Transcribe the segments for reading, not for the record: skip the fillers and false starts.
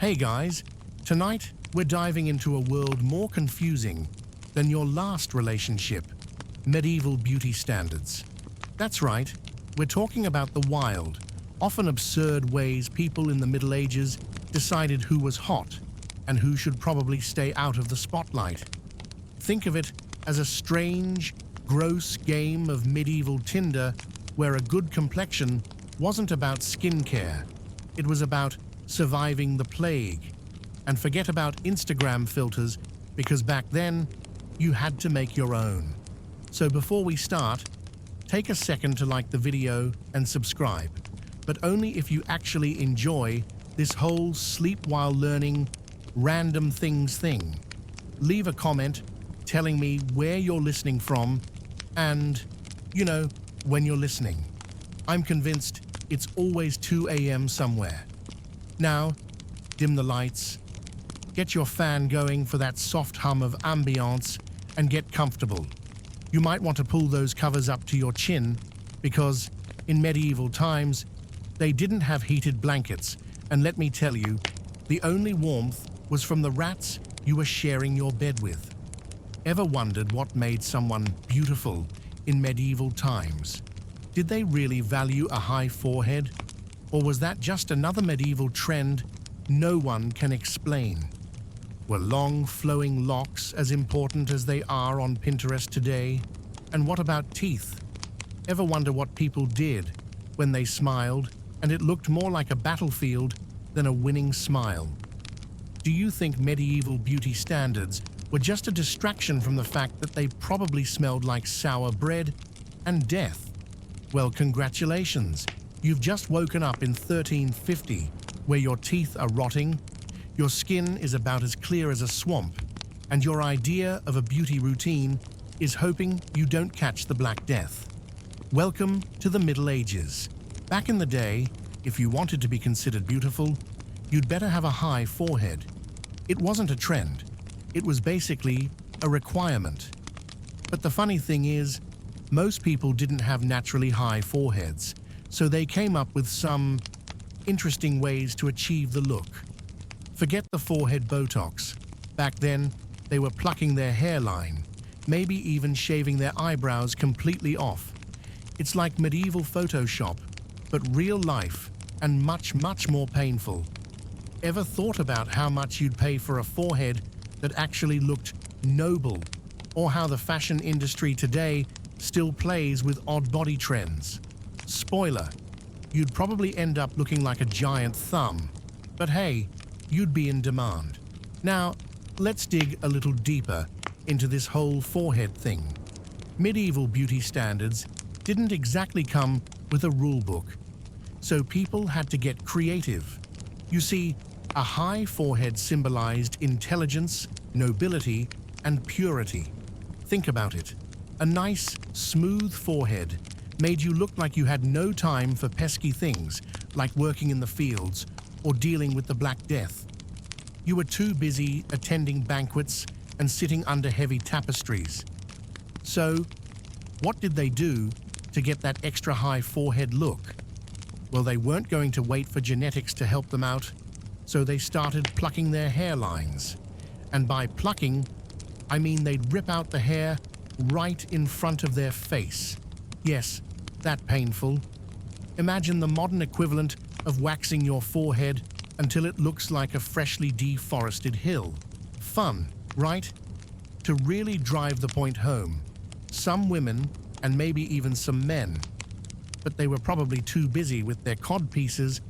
Hey guys, tonight we're diving into a world more confusing than your last relationship, medieval beauty standards. That's right, we're talking about the wild, often absurd ways people in the Middle Ages decided who was hot and who should probably stay out of the spotlight. Think of it as a strange, gross game of medieval Tinder where a good complexion wasn't about skincare, it was about surviving the plague. And forget about Instagram filters, because back then, you had to make your own. So before we start, take a second to like the video and subscribe, but only if you actually enjoy this whole sleep while learning random things thing. Leave a comment telling me where you're listening from and, when you're listening. I'm convinced it's always 2 a.m. somewhere. Now, dim the lights, get your fan going for that soft hum of ambiance, and get comfortable. You might want to pull those covers up to your chin because, in medieval times, they didn't have heated blankets, and let me tell you, the only warmth was from the rats you were sharing your bed with. Ever wondered what made someone beautiful in medieval times? Did they really value a high forehead? Or was that just another medieval trend no one can explain? Were long, flowing locks as important as they are on Pinterest today? And what about teeth? Ever wonder what people did when they smiled and it looked more like a battlefield than a winning smile? Do you think medieval beauty standards were just a distraction from the fact that they probably smelled like sour bread and death? Well, congratulations. You've just woken up in 1350, where your teeth are rotting, your skin is about as clear as a swamp, and your idea of a beauty routine is hoping you don't catch the Black Death. Welcome to the Middle Ages. Back in the day, if you wanted to be considered beautiful, you'd better have a high forehead. It wasn't a trend. It was basically a requirement. But the funny thing is, most people didn't have naturally high foreheads, so they came up with some interesting ways to achieve the look. Forget the forehead Botox. Back then, they were plucking their hairline, maybe even shaving their eyebrows completely off. It's like medieval Photoshop, but real life and much, much more painful. Ever thought about how much you'd pay for a forehead that actually looked noble, or how the fashion industry today still plays with odd body trends? Spoiler, you'd probably end up looking like a giant thumb, but hey, you'd be in demand. Now, let's dig a little deeper into this whole forehead thing. Medieval beauty standards didn't exactly come with a rule book, so people had to get creative. You see, a high forehead symbolized intelligence, nobility, and purity. Think about it. A nice, smooth forehead made you look like you had no time for pesky things like working in the fields or dealing with the Black Death. You were too busy attending banquets and sitting under heavy tapestries. So, what did they do to get that extra high forehead look? Well, they weren't going to wait for genetics to help them out, so they started plucking their hairlines. And by plucking, I mean they'd rip out the hair right in front of their face. Yes, that painful. Imagine the modern equivalent of waxing your forehead until it looks like a freshly deforested hill. Fun, right? To really drive the point home, some women, and maybe even some men, but they were probably too busy with their cod pieces,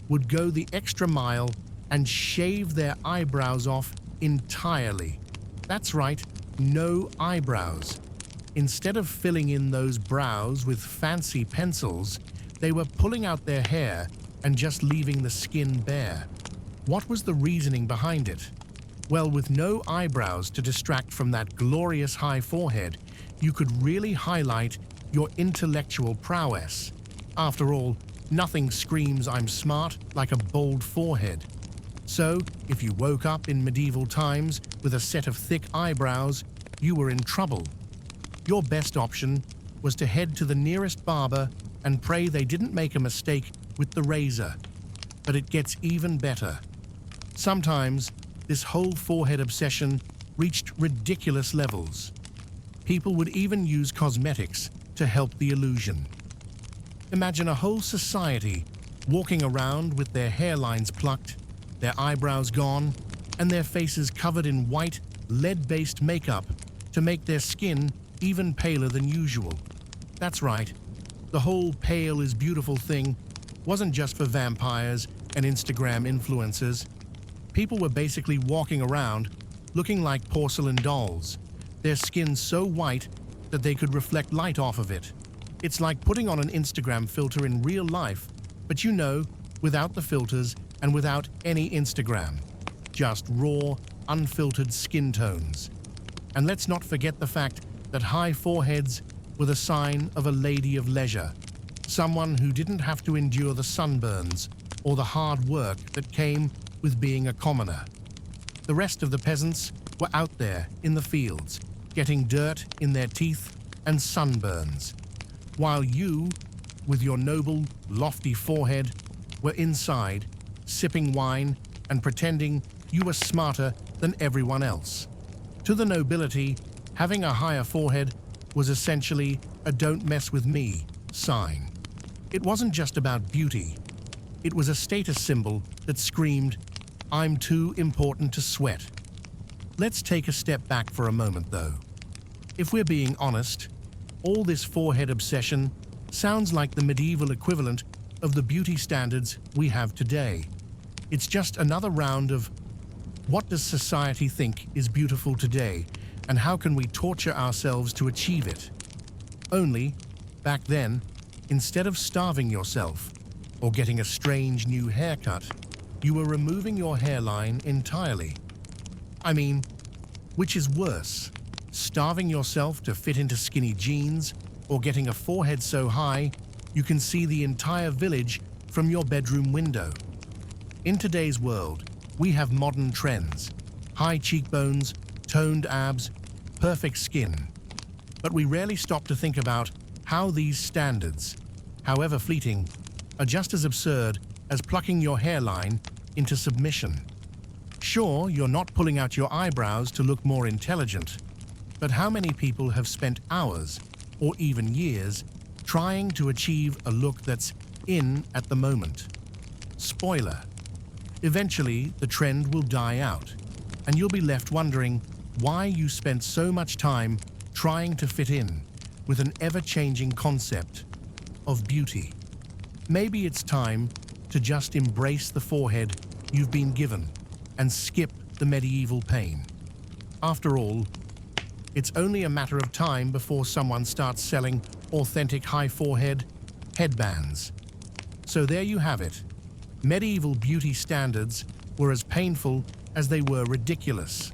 would go the extra mile and shave their eyebrows off entirely. That's right, no eyebrows. Instead of filling in those brows with fancy pencils, they were pulling out their hair and just leaving the skin bare. What was the reasoning behind it? Well, with no eyebrows to distract from that glorious high forehead, you could really highlight your intellectual prowess. After all, nothing screams I'm smart like a bold forehead. So, if you woke up in medieval times with a set of thick eyebrows, you were in trouble. Your best option was to head to the nearest barber and pray they didn't make a mistake with the razor. But it gets even better. Sometimes, this whole forehead obsession reached ridiculous levels. People would even use cosmetics to help the illusion. Imagine a whole society walking around with their hairlines plucked, their eyebrows gone, and their faces covered in white, lead-based makeup to make their skin even paler than usual. That's right, the whole pale is beautiful thing wasn't just for vampires and Instagram influencers. People were basically walking around looking like porcelain dolls, their skin so white that they could reflect light off of it. It's like putting on an Instagram filter in real life, but you know, without the filters and without any Instagram. Just raw, unfiltered skin tones. And let's not forget the fact that high foreheads were the sign of a lady of leisure, someone who didn't have to endure the sunburns or the hard work that came with being a commoner. The rest of the peasants were out there in the fields, getting dirt in their teeth and sunburns, while you, with your noble, lofty forehead, were inside, sipping wine and pretending you were smarter than everyone else. To the nobility, having a higher forehead was essentially a "don't mess with me" sign. It wasn't just about beauty. It was a status symbol that screamed, "I'm too important to sweat." Let's take a step back for a moment, though. If we're being honest, all this forehead obsession sounds like the medieval equivalent of the beauty standards we have today. It's just another round of, what does society think is beautiful today, and how can we torture ourselves to achieve it? Only, back then, instead of starving yourself or getting a strange new haircut, you were removing your hairline entirely. I mean, which is worse, starving yourself to fit into skinny jeans or getting a forehead so high you can see the entire village from your bedroom window? In today's world, we have modern trends, high cheekbones, toned abs, perfect skin. But we rarely stop to think about how these standards, however fleeting, are just as absurd as plucking your hairline into submission. Sure, you're not pulling out your eyebrows to look more intelligent, but how many people have spent hours, or even years, trying to achieve a look that's in at the moment? Spoiler: eventually, the trend will die out, and you'll be left wondering why you spent so much time trying to fit in with an ever-changing concept of beauty. Maybe it's time to just embrace the forehead you've been given and skip the medieval pain. After all, it's only a matter of time before someone starts selling authentic high forehead headbands. So there you have it. Medieval beauty standards were as painful as they were ridiculous.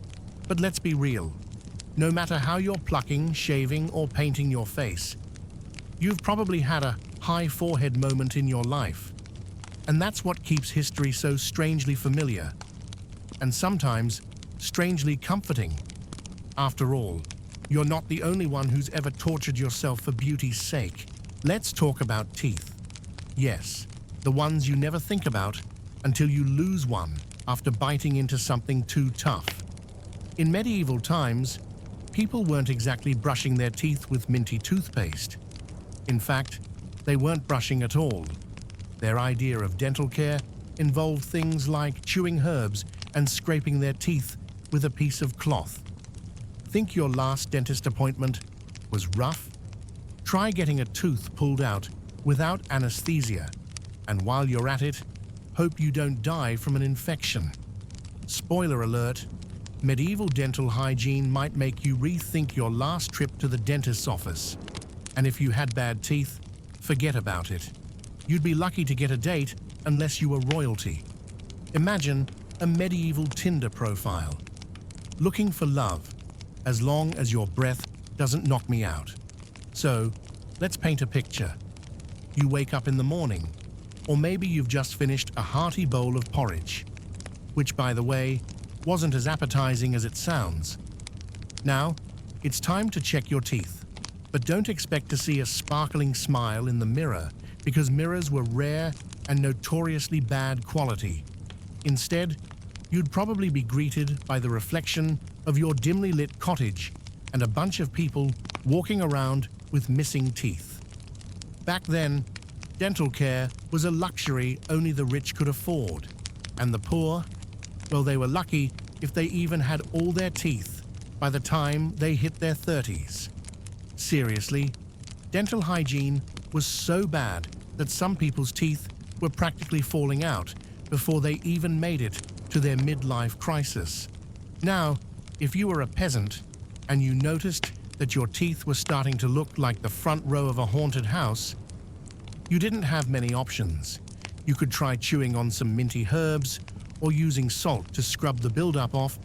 But let's be real. No matter how you're plucking, shaving, or painting your face, you've probably had a high forehead moment in your life. And that's what keeps history so strangely familiar, and sometimes strangely comforting. After all, you're not the only one who's ever tortured yourself for beauty's sake. Let's talk about teeth. Yes, the ones you never think about until you lose one after biting into something too tough. In medieval times, people weren't exactly brushing their teeth with minty toothpaste. In fact, they weren't brushing at all. Their idea of dental care involved things like chewing herbs and scraping their teeth with a piece of cloth. Think your last dentist appointment was rough? Try getting a tooth pulled out without anesthesia, and while you're at it, hope you don't die from an infection. Spoiler alert, medieval dental hygiene might make you rethink your last trip to the dentist's office. And if you had bad teeth, forget about it. You'd be lucky to get a date unless you were royalty. Imagine a medieval Tinder profile. Looking for love, as long as your breath doesn't knock me out. So, let's paint a picture. You wake up in the morning, or maybe you've just finished a hearty bowl of porridge, which, by the way, wasn't as appetizing as it sounds. Now, it's time to check your teeth. But don't expect to see a sparkling smile in the mirror, because mirrors were rare and notoriously bad quality. Instead, you'd probably be greeted by the reflection of your dimly lit cottage and a bunch of people walking around with missing teeth. Back then, dental care was a luxury only the rich could afford, and the poor, well, they were lucky if they even had all their teeth by the time they hit their 30s. Seriously, dental hygiene was so bad that some people's teeth were practically falling out before they even made it to their midlife crisis. Now, if you were a peasant and you noticed that your teeth were starting to look like the front row of a haunted house, you didn't have many options. You could try chewing on some minty herbs or using salt to scrub the buildup off,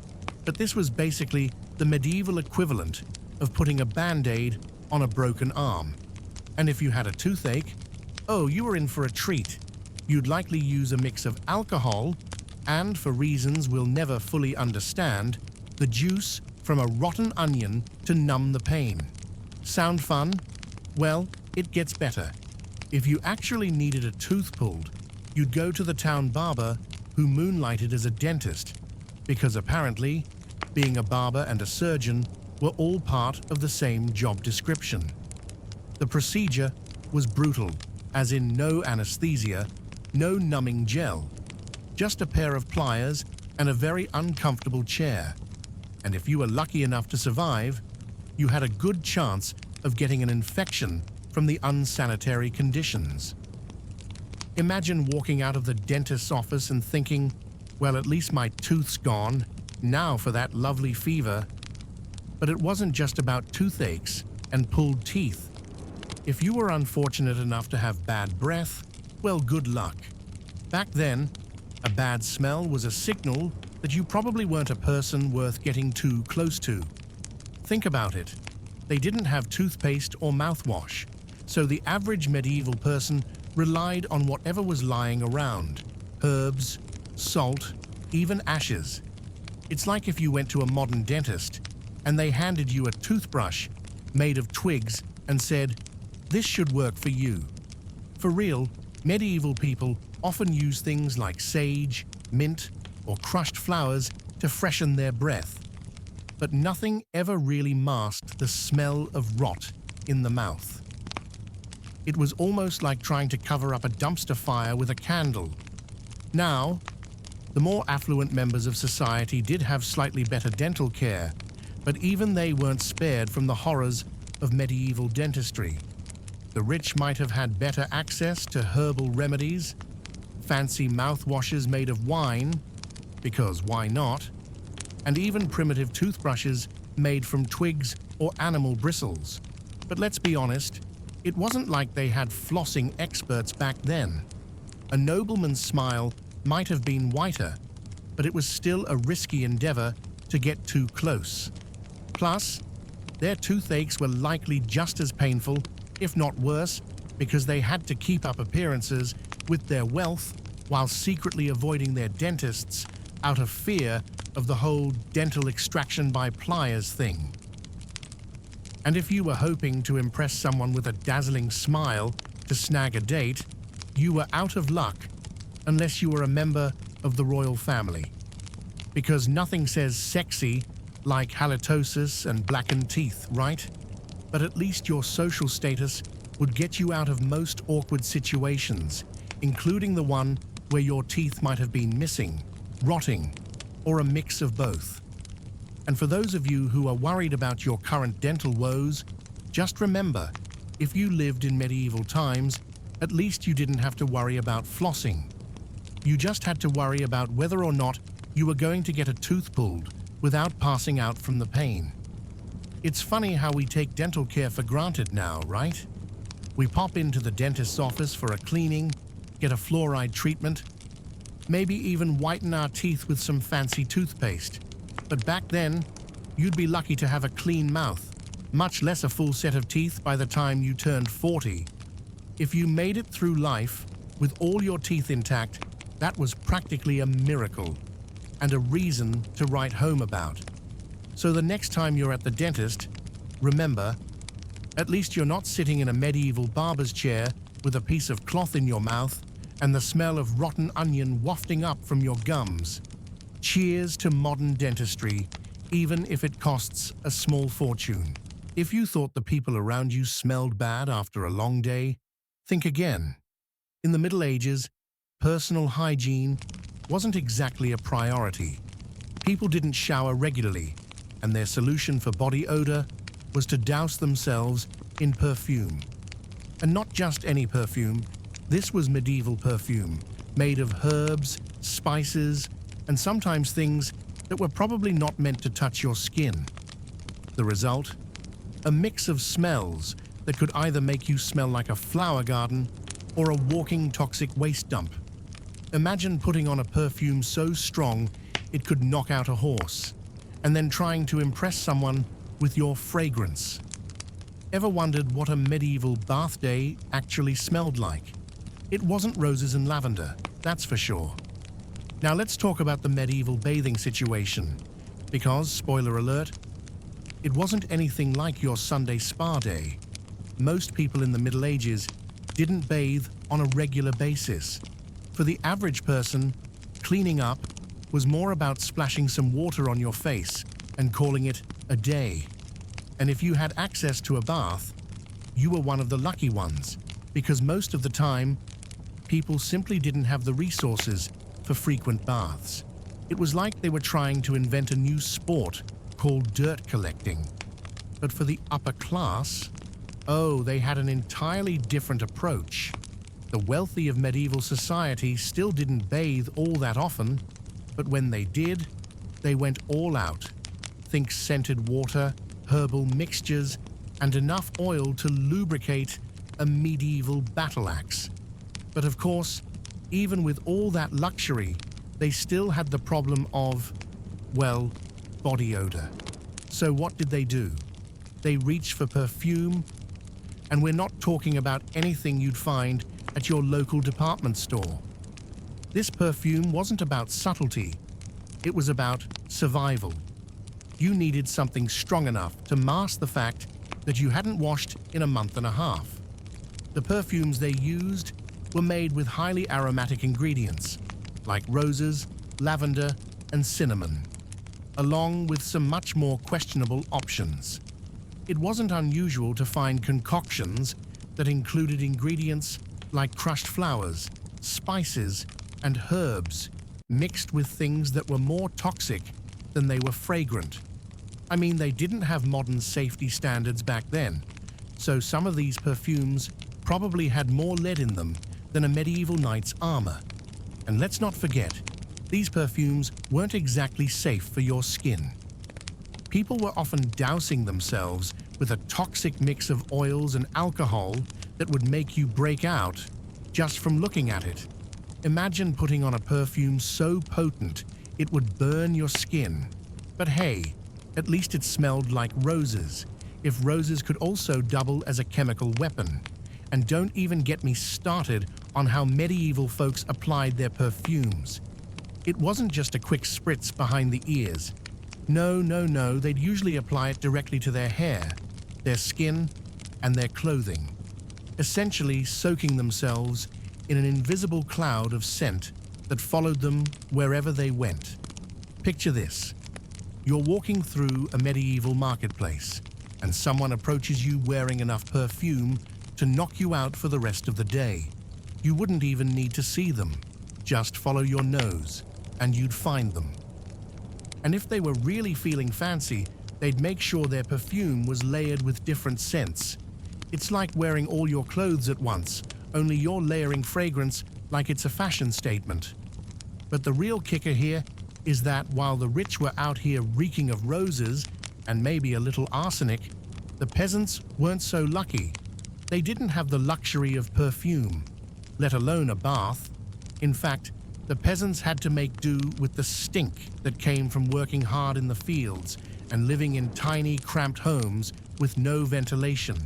but this was basically the medieval equivalent of putting a band-aid on a broken arm. And if you had a toothache, oh, you were in for a treat. You'd likely use a mix of alcohol and, for reasons we'll never fully understand, the juice from a rotten onion to numb the pain. Sound fun? Well, it gets better. If you actually needed a tooth pulled, you'd go to the town barber who moonlighted as a dentist, because apparently, being a barber and a surgeon were all part of the same job description. The procedure was brutal, as in no anesthesia, no numbing gel, just a pair of pliers and a very uncomfortable chair. And if you were lucky enough to survive, you had a good chance of getting an infection from the unsanitary conditions. Imagine walking out of the dentist's office and thinking, well, at least my tooth's gone, now for that lovely fever. But it wasn't just about toothaches and pulled teeth. If you were unfortunate enough to have bad breath, well, good luck. Back then, a bad smell was a signal that you probably weren't a person worth getting too close to. Think about it. They didn't have toothpaste or mouthwash, so the average medieval person relied on whatever was lying around: herbs, salt, even ashes. It's like if you went to a modern dentist and they handed you a toothbrush made of twigs and said, "This should work for you." For real, medieval people often used things like sage, mint, or crushed flowers to freshen their breath. But nothing ever really masked the smell of rot in the mouth. It was almost like trying to cover up a dumpster fire with a candle. Now, the more affluent members of society did have slightly better dental care, but even they weren't spared from the horrors of medieval dentistry. The rich might have had better access to herbal remedies, fancy mouthwashes made of wine, because why not, and even primitive toothbrushes made from twigs or animal bristles. But let's be honest, it wasn't like they had flossing experts back then. A nobleman's smile might have been whiter, but it was still a risky endeavor to get too close. Plus, their toothaches were likely just as painful, if not worse, because they had to keep up appearances with their wealth while secretly avoiding their dentists out of fear of the whole dental extraction by pliers thing. And if you were hoping to impress someone with a dazzling smile to snag a date, you were out of luck unless you were a member of the royal family. Because nothing says sexy like halitosis and blackened teeth, right? But at least your social status would get you out of most awkward situations, including the one where your teeth might have been missing, rotting, or a mix of both. And for those of you who are worried about your current dental woes, just remember, if you lived in medieval times, at least you didn't have to worry about flossing. You just had to worry about whether or not you were going to get a tooth pulled without passing out from the pain. It's funny how we take dental care for granted now, right? We pop into the dentist's office for a cleaning, get a fluoride treatment, maybe even whiten our teeth with some fancy toothpaste. But back then, you'd be lucky to have a clean mouth, much less a full set of teeth by the time you turned 40. If you made it through life with all your teeth intact, that was practically a miracle and a reason to write home about. So the next time you're at the dentist, remember, at least you're not sitting in a medieval barber's chair with a piece of cloth in your mouth and the smell of rotten onion wafting up from your gums. Cheers to modern dentistry, even if it costs a small fortune. If you thought the people around you smelled bad after a long day, think again. In the Middle Ages, personal hygiene wasn't exactly a priority. People didn't shower regularly, and their solution for body odor was to douse themselves in perfume. And not just any perfume, this was medieval perfume, made of herbs, spices, and sometimes things that were probably not meant to touch your skin. The result? A mix of smells that could either make you smell like a flower garden or a walking toxic waste dump. Imagine putting on a perfume so strong it could knock out a horse, and then trying to impress someone with your fragrance. Ever wondered what a medieval bath day actually smelled like? It wasn't roses and lavender, that's for sure. Now let's talk about the medieval bathing situation, because, spoiler alert, it wasn't anything like your Sunday spa day. Most people in the Middle Ages didn't bathe on a regular basis. For the average person, cleaning up was more about splashing some water on your face and calling it a day. And if you had access to a bath, you were one of the lucky ones, because most of the time, people simply didn't have the resources for frequent baths. It was like they were trying to invent a new sport called dirt collecting. But for the upper class, oh, they had an entirely different approach. The wealthy of medieval society still didn't bathe all that often, but when they did, they went all out. Think scented water, herbal mixtures, and enough oil to lubricate a medieval battle axe. But of course, even with all that luxury, they still had the problem of, well, body odor. So what did they do? They reached for perfume, and we're not talking about anything you'd find at your local department store. This perfume wasn't about subtlety, it was about survival. You needed something strong enough to mask the fact that you hadn't washed in a month and a half. The perfumes they used were made with highly aromatic ingredients, like roses, lavender, and cinnamon, along with some much more questionable options. It wasn't unusual to find concoctions that included ingredients like crushed flowers, spices, and herbs mixed with things that were more toxic than they were fragrant. I mean, they didn't have modern safety standards back then, so some of these perfumes probably had more lead in them than a medieval knight's armor. And let's not forget, these perfumes weren't exactly safe for your skin. People were often dousing themselves with a toxic mix of oils and alcohol that would make you break out just from looking at it. Imagine putting on a perfume so potent it would burn your skin. But hey, at least it smelled like roses, if roses could also double as a chemical weapon. And don't even get me started on how medieval folks applied their perfumes. It wasn't just a quick spritz behind the ears. No, they'd usually apply it directly to their hair, their skin, and their clothing, essentially soaking themselves in an invisible cloud of scent that followed them wherever they went. Picture this. You're walking through a medieval marketplace, and someone approaches you wearing enough perfume to knock you out for the rest of the day. You wouldn't even need to see them. Just follow your nose, and you'd find them. And if they were really feeling fancy, they'd make sure their perfume was layered with different scents. It's like wearing all your clothes at once, only you're layering fragrance like it's a fashion statement. But the real kicker here is that while the rich were out here reeking of roses and maybe a little arsenic, the peasants weren't so lucky. They didn't have the luxury of perfume, let alone a bath. In fact, the peasants had to make do with the stink that came from working hard in the fields and living in tiny, cramped homes with no ventilation.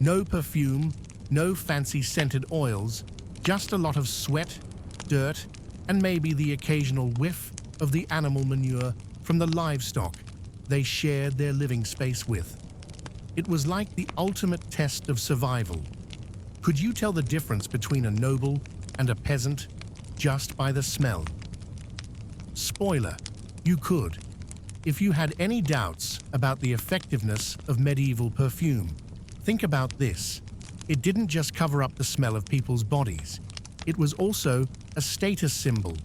No perfume, no fancy scented oils, just a lot of sweat, dirt, and maybe the occasional whiff of the animal manure from the livestock they shared their living space with. It was like the ultimate test of survival. Could you tell the difference between a noble and a peasant just by the smell? spoiler, you could. If you had any doubts about the effectiveness of medieval perfume, think about this. It didn't just cover up the smell of people's bodies. It was also a status symbol.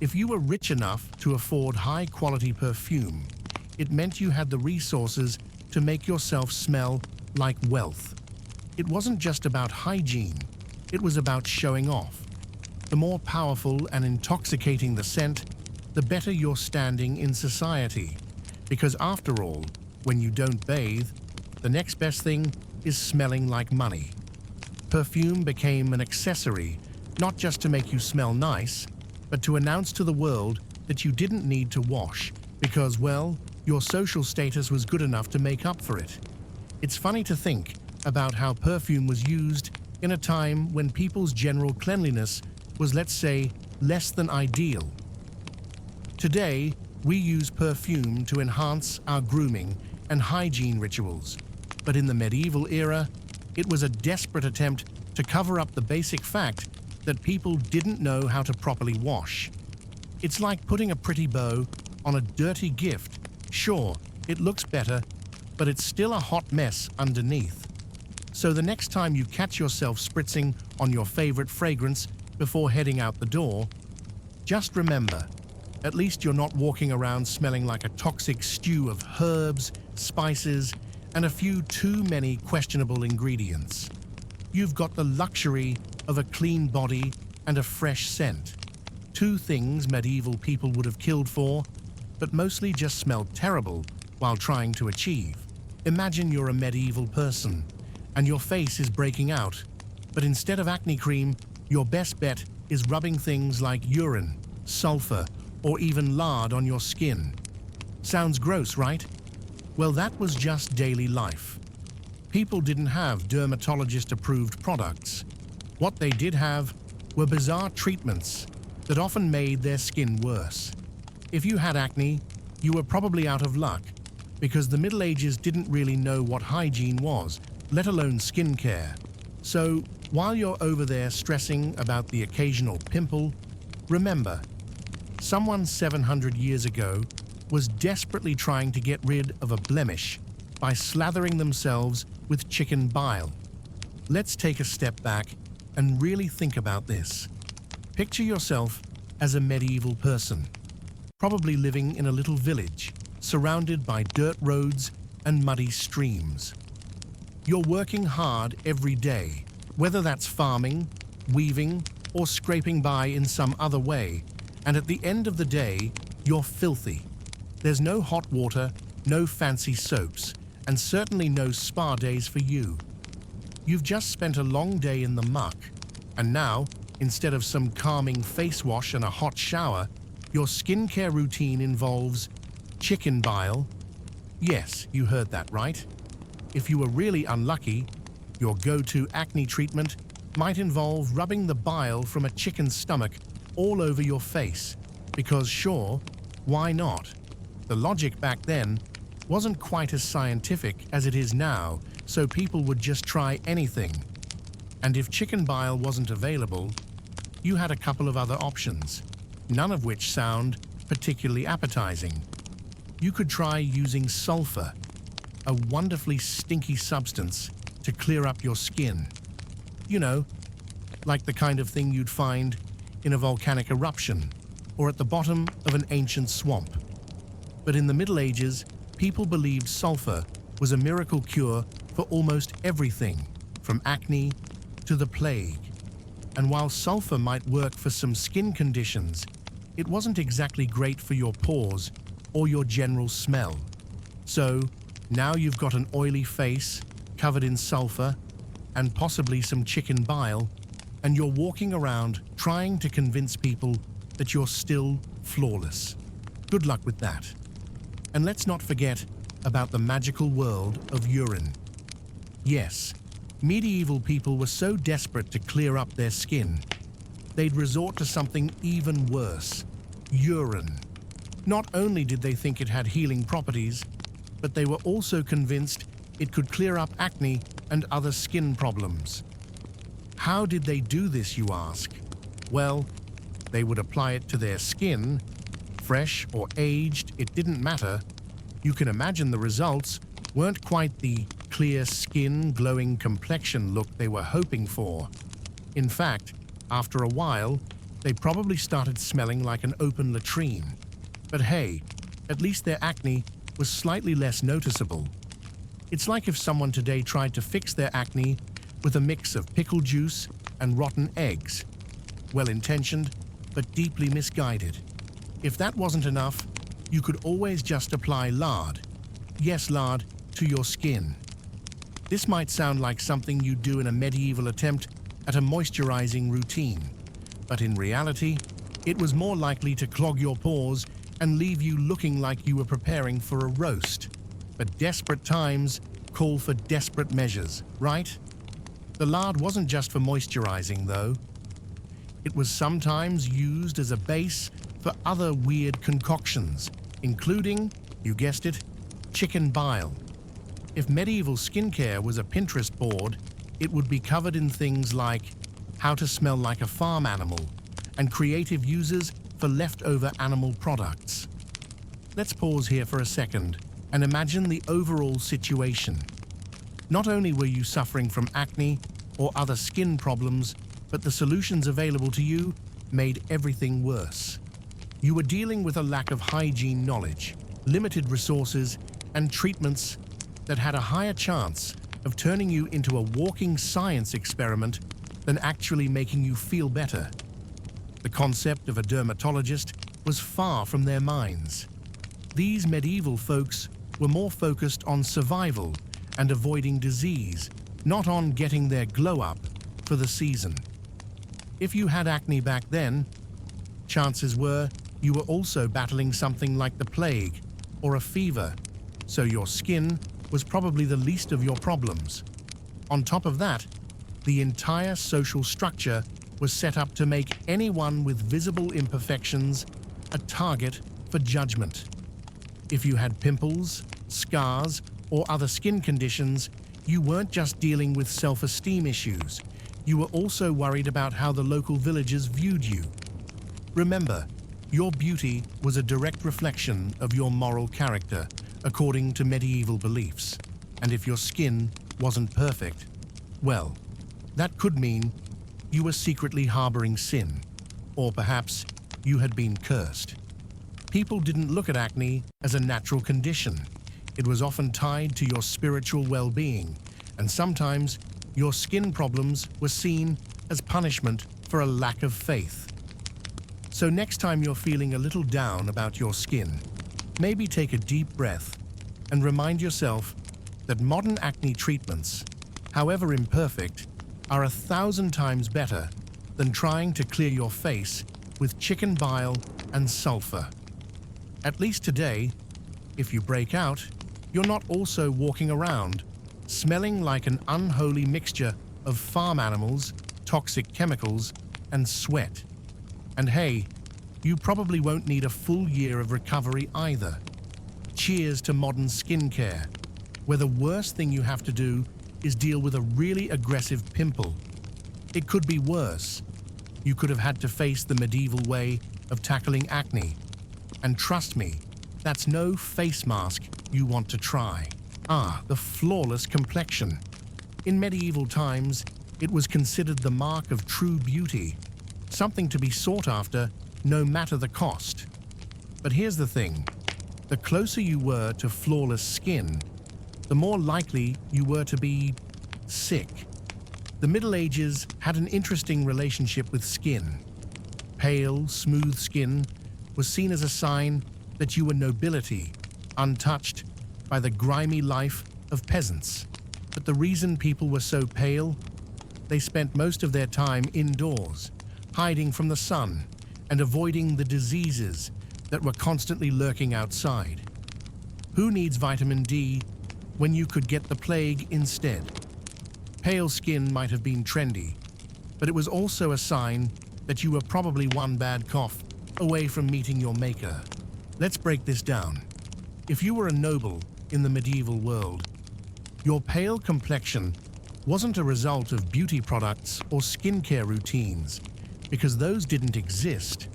If you were rich enough to afford high-quality perfume, it meant you had the resources to make yourself smell like wealth. It wasn't just about hygiene, it was about showing off. The more powerful and intoxicating the scent, the better your standing in society. Because after all, when you don't bathe, the next best thing is smelling like money. Perfume became an accessory, not just to make you smell nice, but to announce to the world that you didn't need to wash because, well, your social status was good enough to make up for it. It's funny to think about how perfume was used in a time when people's general cleanliness was, let's say, less than ideal. Today, we use perfume to enhance our grooming and hygiene rituals, but in the medieval era, it was a desperate attempt to cover up the basic fact that people didn't know how to properly wash. It's like putting a pretty bow on a dirty gift. Sure, it looks better, but it's still a hot mess underneath. So the next time you catch yourself spritzing on your favorite fragrance before heading out the door, just remember, at least you're not walking around smelling like a toxic stew of herbs, spices, and a few too many questionable ingredients. You've got the luxury of a clean body and a fresh scent. Two things medieval people would have killed for, but mostly just smelled terrible while trying to achieve. Imagine you're a medieval person, and your face is breaking out, but instead of acne cream, your best bet is rubbing things like urine, sulfur, or even lard on your skin. Sounds gross, right? Well, that was just daily life. People didn't have dermatologist-approved products. What they did have were bizarre treatments that often made their skin worse. If you had acne, you were probably out of luck, because the Middle Ages didn't really know what hygiene was, let alone skincare. So, while you're over there stressing about the occasional pimple, remember, someone 700 years ago was desperately trying to get rid of a blemish by slathering themselves with chicken bile. Let's take a step back and really think about this. Picture yourself as a medieval person, probably living in a little village, surrounded by dirt roads and muddy streams. You're working hard every day, whether that's farming, weaving, or scraping by in some other way, and at the end of the day, you're filthy. There's no hot water, no fancy soaps, and certainly no spa days for you. You've just spent a long day in the muck, and now, instead of some calming face wash and a hot shower, your skincare routine involves chicken bile. Yes, you heard that right. If you were really unlucky, your go-to acne treatment might involve rubbing the bile from a chicken's stomach all over your face, because sure, why not? The logic back then wasn't quite as scientific as it is now, so people would just try anything. And if chicken bile wasn't available, you had a couple of other options, none of which sound particularly appetizing. You could try using sulfur, a wonderfully stinky substance to clear up your skin. You know, like the kind of thing you'd find in a volcanic eruption or at the bottom of an ancient swamp. But in the Middle Ages, people believed sulfur was a miracle cure for almost everything, from acne to the plague. And while sulfur might work for some skin conditions, it wasn't exactly great for your pores or your general smell. So, now you've got an oily face covered in sulfur and possibly some chicken bile, and you're walking around trying to convince people that you're still flawless. Good luck with that. And let's not forget about the magical world of urine. Yes, medieval people were so desperate to clear up their skin, they'd resort to something even worse: urine. Not only did they think it had healing properties, but they were also convinced it could clear up acne and other skin problems. How did they do this, you ask? Well, they would apply it to their skin, fresh or aged, it didn't matter. You can imagine the results weren't quite the clear skin, glowing complexion look they were hoping for. In fact, after a while, they probably started smelling like an open latrine. But hey, at least their acne was slightly less noticeable. It's like if someone today tried to fix their acne with a mix of pickle juice and rotten eggs. Well-intentioned, but deeply misguided. If that wasn't enough, you could always just apply lard. Yes, lard, to your skin. This might sound like something you'd do in a medieval attempt at a moisturizing routine, but in reality, it was more likely to clog your pores and leave you looking like you were preparing for a roast. But desperate times call for desperate measures, right? The lard wasn't just for moisturizing, though. It was sometimes used as a base for other weird concoctions, including, you guessed it, chicken bile. If medieval skincare was a Pinterest board, it would be covered in things like how to smell like a farm animal and creative uses for leftover animal products. Let's pause here for a second and imagine the overall situation. Not only were you suffering from acne or other skin problems, but the solutions available to you made everything worse. You were dealing with a lack of hygiene knowledge, limited resources, and treatments that had a higher chance of turning you into a walking science experiment than actually making you feel better. The concept of a dermatologist was far from their minds. These medieval folks were more focused on survival and avoiding disease, not on getting their glow up for the season. If you had acne back then, chances were you were also battling something like the plague or a fever, so your skin was probably the least of your problems. On top of that, the entire social structure was set up to make anyone with visible imperfections a target for judgment. If you had pimples, scars, or other skin conditions, you weren't just dealing with self-esteem issues. You were also worried about how the local villagers viewed you. Remember, your beauty was a direct reflection of your moral character, according to medieval beliefs. And if your skin wasn't perfect, well, that could mean you were secretly harboring sin, or perhaps you had been cursed. People didn't look at acne as a natural condition. It was often tied to your spiritual well-being, and sometimes your skin problems were seen as punishment for a lack of faith. So next time you're feeling a little down about your skin, maybe take a deep breath and remind yourself that modern acne treatments, however imperfect, are 1,000 times better than trying to clear your face with chicken bile and sulfur. At least today, if you break out, you're not also walking around smelling like an unholy mixture of farm animals, toxic chemicals, and sweat. And hey, you probably won't need a full year of recovery either. Cheers to modern skincare, where the worst thing you have to do is deal with a really aggressive pimple. It could be worse. You could have had to face the medieval way of tackling acne. And trust me, that's no face mask you want to try. The flawless complexion. In medieval times, it was considered the mark of true beauty, something to be sought after no matter the cost. But here's the thing. The closer you were to flawless skin, the more likely you were to be sick. The Middle Ages had an interesting relationship with skin. Pale, smooth skin was seen as a sign that you were nobility, untouched by the grimy life of peasants. But the reason people were so pale, they spent most of their time indoors, hiding from the sun and avoiding the diseases that were constantly lurking outside. Who needs vitamin D when you could get the plague instead? Pale skin might have been trendy, but it was also a sign that you were probably one bad cough away from meeting your maker. Let's break this down. If you were a noble in the medieval world, your pale complexion wasn't a result of beauty products or skincare routines, because those didn't exist.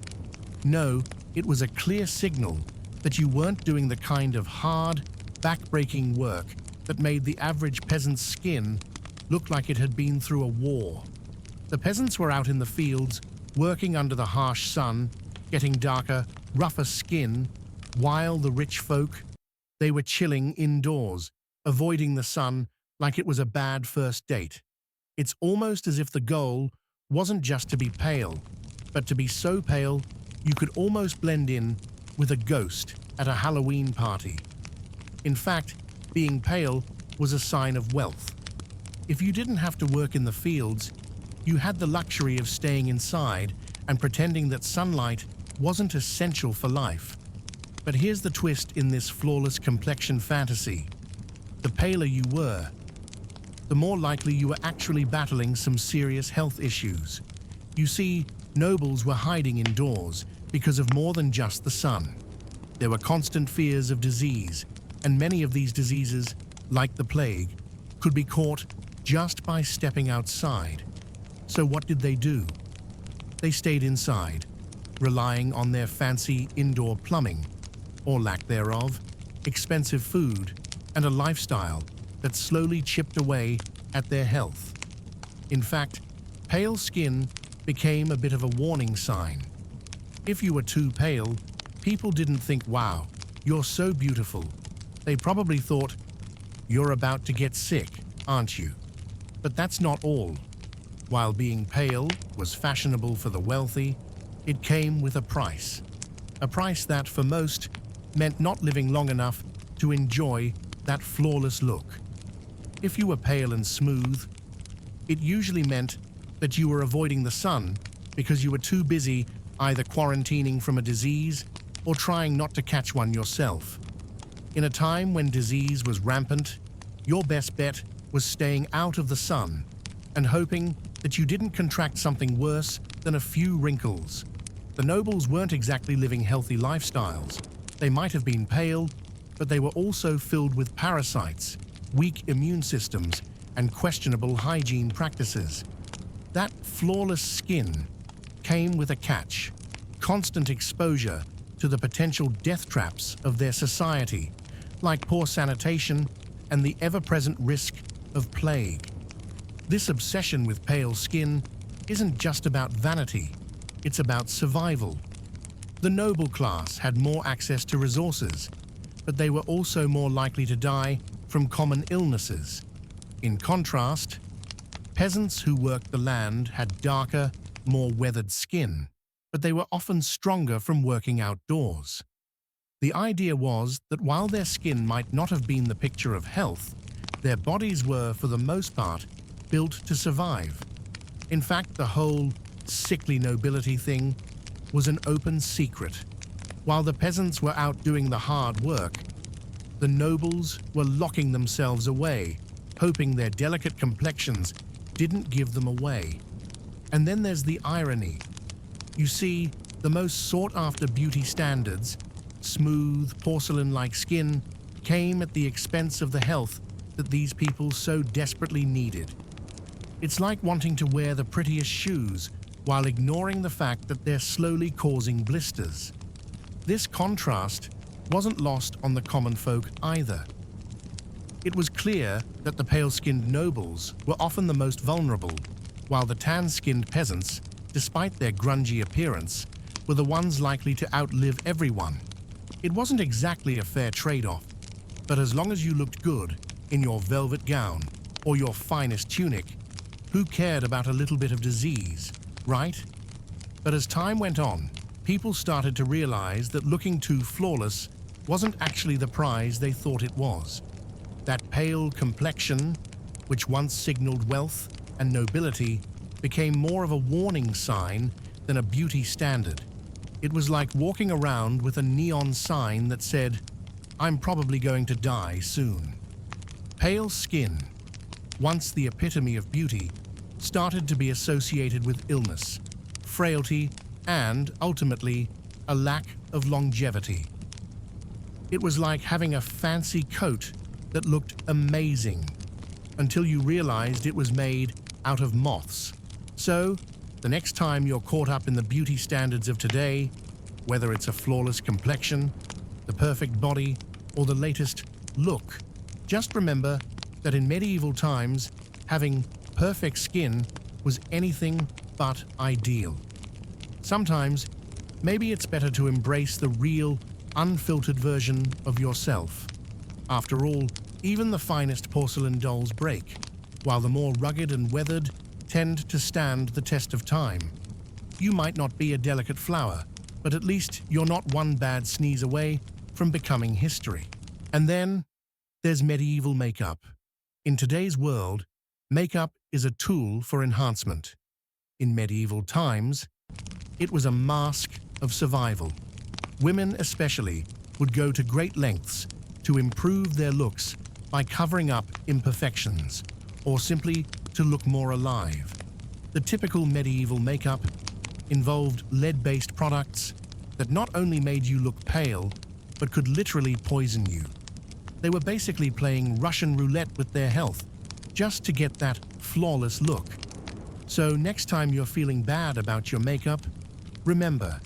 No, It was a clear signal that you weren't doing the kind of hard, back-breaking work that made the average peasant's skin look like it had been through a war. The peasants were out in the fields, working under the harsh sun, getting darker, rougher skin, while the rich folk, they were chilling indoors, avoiding the sun like it was a bad first date. It's almost as if the goal wasn't just to be pale, but to be so pale you could almost blend in with a ghost at a Halloween party. In fact, being pale was a sign of wealth. If you didn't have to work in the fields, you had the luxury of staying inside and pretending that sunlight wasn't essential for life. But here's the twist in this flawless complexion fantasy. The paler you were, the more likely you were actually battling some serious health issues. You see, nobles were hiding indoors because of more than just the sun. There were constant fears of disease, and many of these diseases, like the plague, could be caught just by stepping outside. So what did they do? They stayed inside, relying on their fancy indoor plumbing, or lack thereof, expensive food, and a lifestyle that slowly chipped away at their health. In fact, pale skin became a bit of a warning sign. If you were too pale, people didn't think, "Wow, you're so beautiful." They probably thought, "You're about to get sick, aren't you?" But that's not all. While being pale was fashionable for the wealthy, it came with a price. A price that, for most, meant not living long enough to enjoy that flawless look. If you were pale and smooth, it usually meant that you were avoiding the sun because you were too busy either quarantining from a disease or trying not to catch one yourself. In a time when disease was rampant, your best bet was staying out of the sun and hoping that you didn't contract something worse than a few wrinkles. The nobles weren't exactly living healthy lifestyles. They might have been pale, but they were also filled with parasites, weak immune systems, and questionable hygiene practices. That flawless skin came with a catch: constant exposure to the potential death traps of their society, like poor sanitation and the ever-present risk of plague. This obsession with pale skin isn't just about vanity, it's about survival. The noble class had more access to resources, but they were also more likely to die from common illnesses. In contrast, peasants who worked the land had darker, more weathered skin, but they were often stronger from working outdoors. The idea was that while their skin might not have been the picture of health, their bodies were, for the most part, built to survive. In fact, the whole sickly nobility thing was an open secret. While the peasants were out doing the hard work, the nobles were locking themselves away, hoping their delicate complexions didn't give them away. And then there's the irony. You see, the most sought-after beauty standards, smooth, porcelain-like skin, came at the expense of the health that these people so desperately needed. It's like wanting to wear the prettiest shoes while ignoring the fact that they're slowly causing blisters. This contrast wasn't lost on the common folk either. It was clear that the pale-skinned nobles were often the most vulnerable, while the tan-skinned peasants, despite their grungy appearance, were the ones likely to outlive everyone. It wasn't exactly a fair trade-off, but as long as you looked good in your velvet gown or your finest tunic, who cared about a little bit of disease, right? But as time went on, people started to realize that looking too flawless wasn't actually the prize they thought it was. That pale complexion, which once signaled wealth and nobility, became more of a warning sign than a beauty standard. It was like walking around with a neon sign that said, "I'm probably going to die soon." Pale skin, once the epitome of beauty, started to be associated with illness, frailty, and, ultimately, a lack of longevity. It was like having a fancy coat that looked amazing, until you realized it was made out of moths. So, the next time you're caught up in the beauty standards of today, Whether it's a flawless complexion, the perfect body, or the latest look, just remember that in medieval times, having perfect skin was anything but ideal. Sometimes, maybe it's better to embrace the real, unfiltered version of yourself. After all, even the finest porcelain dolls break, while the more rugged and weathered tend to stand the test of time. You might not be a delicate flower, but at least you're not one bad sneeze away from becoming history. And then, there's medieval makeup. In today's world, makeup is a tool for enhancement. In medieval times, it was a mask of survival. Women especially would go to great lengths to improve their looks by covering up imperfections, or simply to look more alive. The typical medieval makeup involved lead-based products that not only made you look pale, but could literally poison you. They were basically playing Russian roulette with their health, just to get that flawless look. So next time you're feeling bad about your makeup, remember,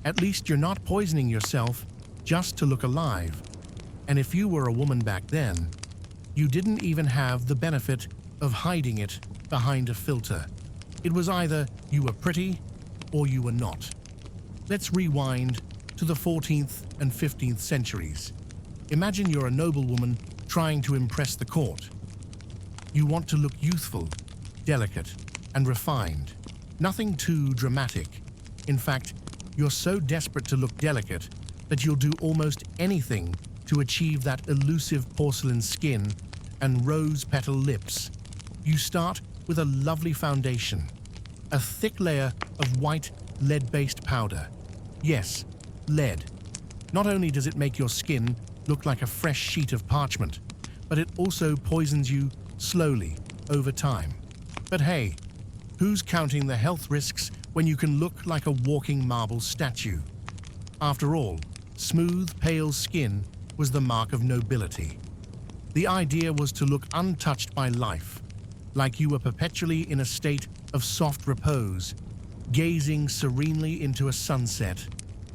at least you're not poisoning yourself just to look alive. And if you were a woman back then, you didn't even have the benefit of hiding it behind a filter. It was either you were pretty or you were not. Let's rewind to the 14th and 15th centuries. Imagine you're a noblewoman trying to impress the court. You want to look youthful, delicate, and refined. Nothing too dramatic. In fact, you're so desperate to look delicate that you'll do almost anything to achieve that elusive porcelain skin and rose petal lips. You start with a lovely foundation, a thick layer of white lead-based powder. Yes, lead. Not only does it make your skin look like a fresh sheet of parchment, but it also poisons you slowly over time. But hey, who's counting the health risks when you can look like a walking marble statue? After all, smooth, pale skin was the mark of nobility. The idea was to look untouched by life, like you were perpetually in a state of soft repose, gazing serenely into a sunset,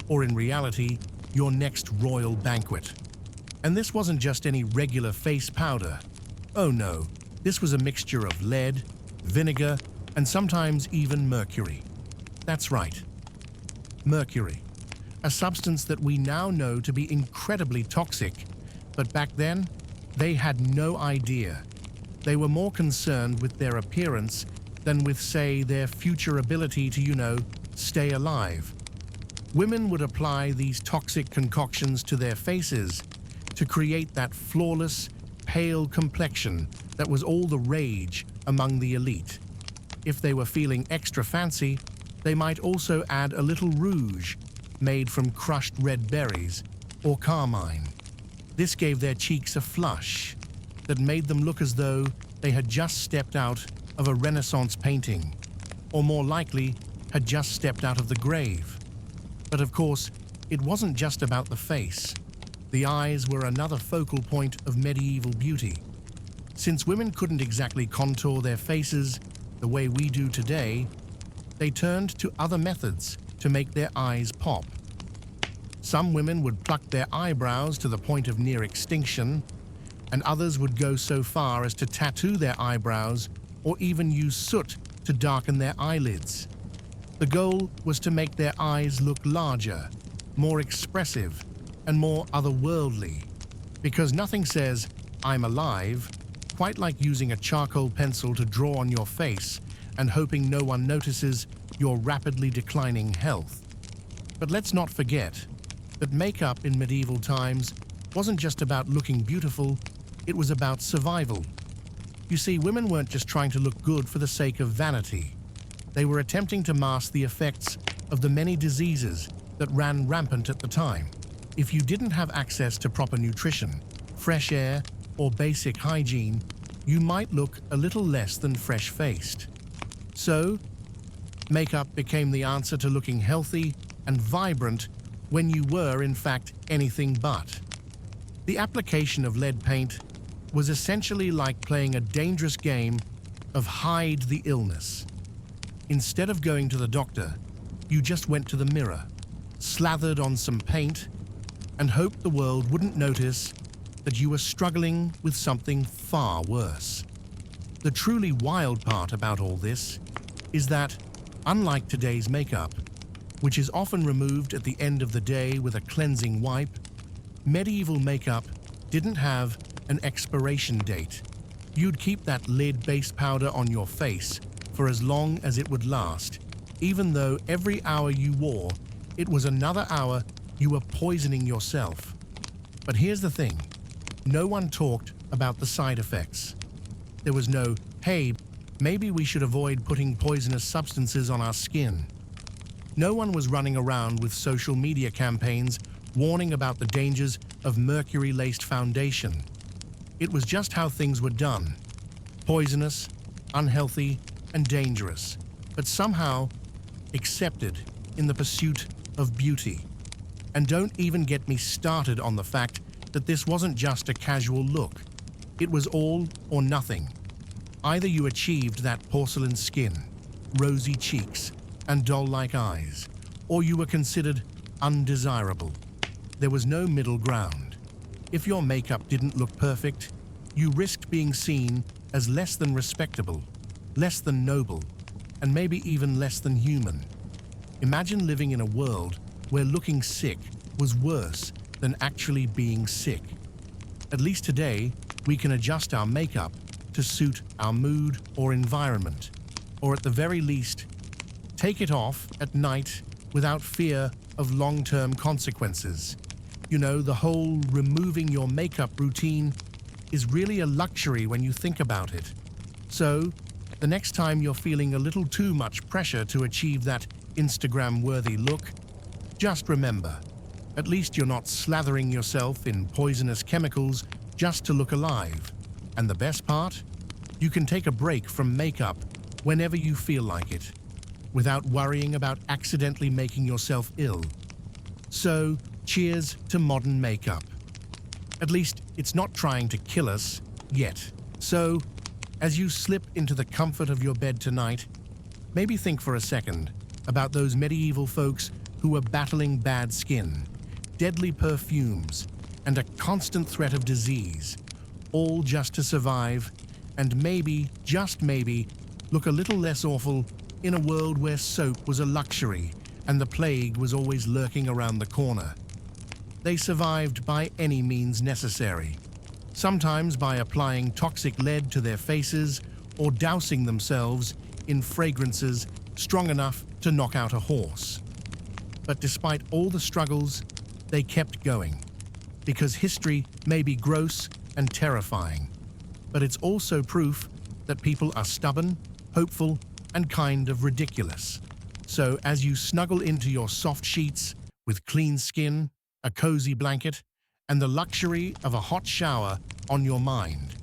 or in reality, your next royal banquet. And this wasn't just any regular face powder. Oh no, this was a mixture of lead, vinegar, and sometimes even mercury. That's right, mercury, a substance that we now know to be incredibly toxic, but back then, they had no idea. They were more concerned with their appearance than with, say, their future ability to, stay alive. Women would apply these toxic concoctions to their faces to create that flawless, pale complexion that was all the rage among the elite. If they were feeling extra fancy, they might also add a little rouge made from crushed red berries or carmine. This gave their cheeks a flush that made them look as though they had just stepped out of a Renaissance painting, or more likely, had just stepped out of the grave. But of course, it wasn't just about the face. The eyes were another focal point of medieval beauty. Since women couldn't exactly contour their faces the way we do today, they turned to other methods to make their eyes pop. Some women would pluck their eyebrows to the point of near extinction, and others would go so far as to tattoo their eyebrows or even use soot to darken their eyelids. The goal was to make their eyes look larger, more expressive, and more otherworldly, because nothing says, "I'm alive," quite like using a charcoal pencil to draw on your face and hoping no one notices your rapidly declining health. But let's not forget that makeup in medieval times wasn't just about looking beautiful, it was about survival. You see, women weren't just trying to look good for the sake of vanity. They were attempting to mask the effects of the many diseases that ran rampant at the time. If you didn't have access to proper nutrition, fresh air, or basic hygiene, you might look a little less than fresh-faced. So, makeup became the answer to looking healthy and vibrant when you were, in fact, anything but. The application of lead paint was essentially like playing a dangerous game of hide the illness. Instead of going to the doctor, you just went to the mirror, slathered on some paint, and hoped the world wouldn't notice that you were struggling with something far worse. The truly wild part about all this is that, unlike today's makeup, which is often removed at the end of the day with a cleansing wipe, medieval makeup didn't have an expiration date. You'd keep that lead-based powder on your face for as long as it would last, even though every hour you wore, it was another hour you were poisoning yourself. But here's the thing, no one talked about the side effects. There was no, hey, maybe we should avoid putting poisonous substances on our skin. No one was running around with social media campaigns warning about the dangers of mercury-laced foundation. It was just how things were done. Poisonous, unhealthy, and dangerous, but somehow accepted in the pursuit of beauty. And don't even get me started on the fact that this wasn't just a casual look. It was all or nothing. Either you achieved that porcelain skin, rosy cheeks, and doll-like eyes, or you were considered undesirable. There was no middle ground. If your makeup didn't look perfect, you risked being seen as less than respectable, less than noble, and maybe even less than human. Imagine living in a world where looking sick was worse than actually being sick. At least today, we can adjust our makeup to suit our mood or environment, or at the very least, take it off at night without fear of long-term consequences. You know, the whole removing your makeup routine is really a luxury when you think about it. So, the next time you're feeling a little too much pressure to achieve that Instagram-worthy look, just remember, at least you're not slathering yourself in poisonous chemicals just to look alive. And the best part? You can take a break from makeup whenever you feel like it, without worrying about accidentally making yourself ill. So, cheers to modern makeup. At least it's not trying to kill us yet. So, as you slip into the comfort of your bed tonight, maybe think for a second about those medieval folks who were battling bad skin, deadly perfumes, and a constant threat of disease, all just to survive and maybe, just maybe, look a little less awful in a world where soap was a luxury and the plague was always lurking around the corner. They survived by any means necessary, sometimes by applying toxic lead to their faces or dousing themselves in fragrances strong enough to knock out a horse. But despite all the struggles, they kept going, because history may be gross and terrifying, but it's also proof that people are stubborn, hopeful, and kind of ridiculous. So as you snuggle into your soft sheets with clean skin, a cozy blanket, and the luxury of a hot shower on your mind,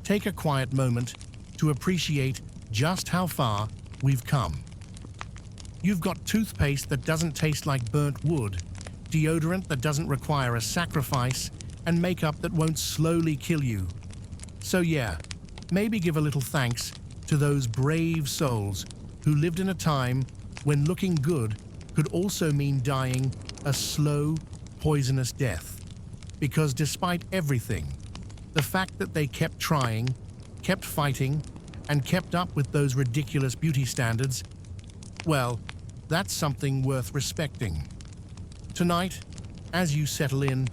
take a quiet moment to appreciate just how far we've come. You've got toothpaste that doesn't taste like burnt wood, deodorant that doesn't require a sacrifice, and makeup that won't slowly kill you. So yeah, maybe give a little thanks to those brave souls who lived in a time when looking good could also mean dying a slow, poisonous death. Because despite everything, the fact that they kept trying, kept fighting, and kept up with those ridiculous beauty standards, well, that's something worth respecting. Tonight, as you settle in,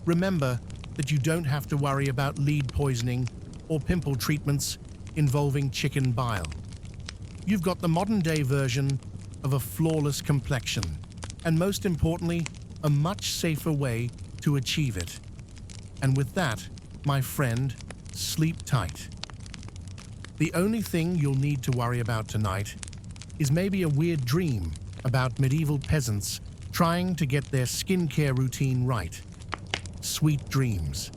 remember that you don't have to worry about lead poisoning or pimple treatments involving chicken bile. You've got the modern-day version of a flawless complexion, and most importantly, a much safer way to achieve it. And with that, my friend, sleep tight. The only thing you'll need to worry about tonight is maybe a weird dream about medieval peasants trying to get their skincare routine right. Sweet dreams.